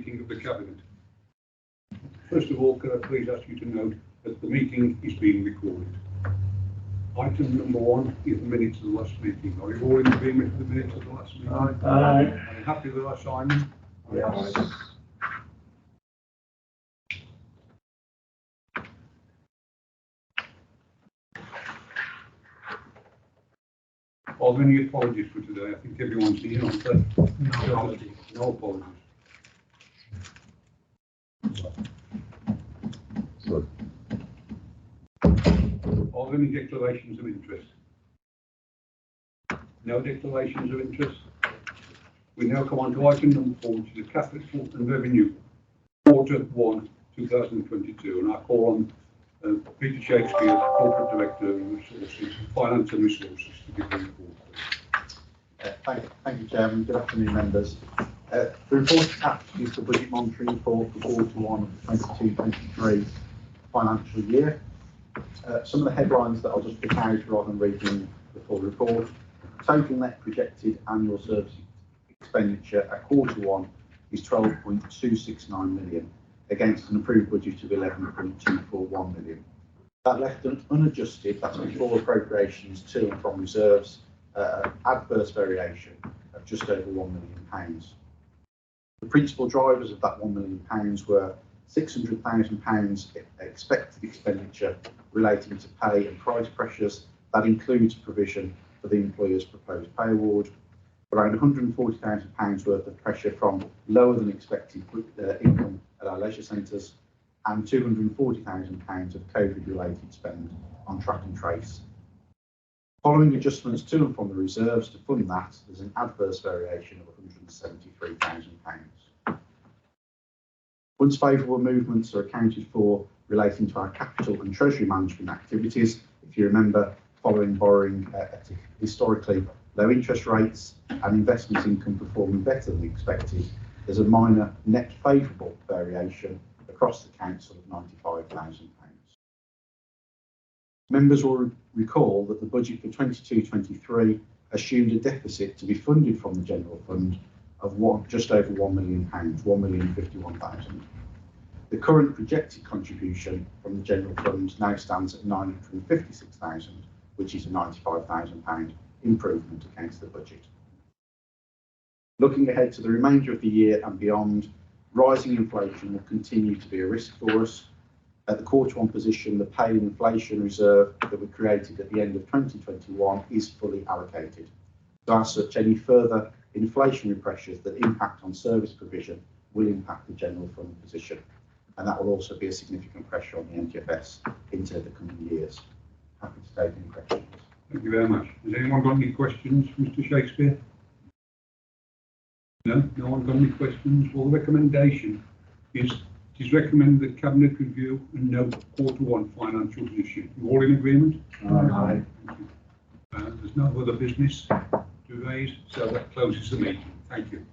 meeting of the Cabinet. First of all, could I please ask you to note that the meeting is being recorded. Item number 1 is the minutes of the last meeting. Are you all in agreement with the minutes of the last meeting? Aye. Are you happy with our signing? Yes. Are there any apologies for today? I think everyone's here on that. No apologies. No apologies. Good. Are there any declarations of interest? No declarations of interest. We now come on to item number 4, which is the capital and revenue, quarter 1, 2022, and I call on Peter Shakespeare, Corporate Director of Resources, Finance and Resources, to give the report. Thank you, Chairman. Good afternoon, members. The report attached is the budget monitoring report for quarter 1 of the 22-23 financial year. Some of the headlines that I'll just pick out rather than reading the full report. Total net projected annual service expenditure at quarter 1 is 12.269 million against an approved budget of 11.241 million. That left unadjusted, that's before appropriations to and from reserves, adverse variation of just over £1 million. The principal drivers of that £1 million were £600,000 expected expenditure relating to pay and price pressures. That includes provision for the employer's proposed pay award, around £140,000 worth of pressure from lower than expected income at our leisure centres, and £240,000 of COVID-related spend on track and trace. Following adjustments to and from the reserves to fund that, there's an adverse variation of £173,000. Once favourable movements are accounted for relating to our capital and treasury management activities, if you remember, following borrowing at historically low interest rates and investment income performing better than expected, there's a minor net favourable variation across the council of £95,000. Members will recall that the budget for 22-23 assumed a deficit to be funded from the general fund of just over £1 million, £1,051,000. The current projected contribution from the general fund now stands at £956,000, which is a £95,000 improvement against the budget. Looking ahead to the remainder of the year and beyond, rising inflation will continue to be a risk for us. At the quarter 1 position, the pay and inflation reserve that we created at the end of 2021 is fully allocated. So as such, any further inflationary pressures that impact on service provision will impact the general fund position. And that will also be a significant pressure on the NTFS into the coming years. Happy to take any questions. Thank you very much. Has anyone got any questions, Mr. Shakespeare? No? No one got any questions? Well, the recommendation is it is recommended that Cabinet review and note quarter 1 financial position. You all in agreement? Aye. Thank you. There's no other business to raise, so that closes the meeting. Thank you.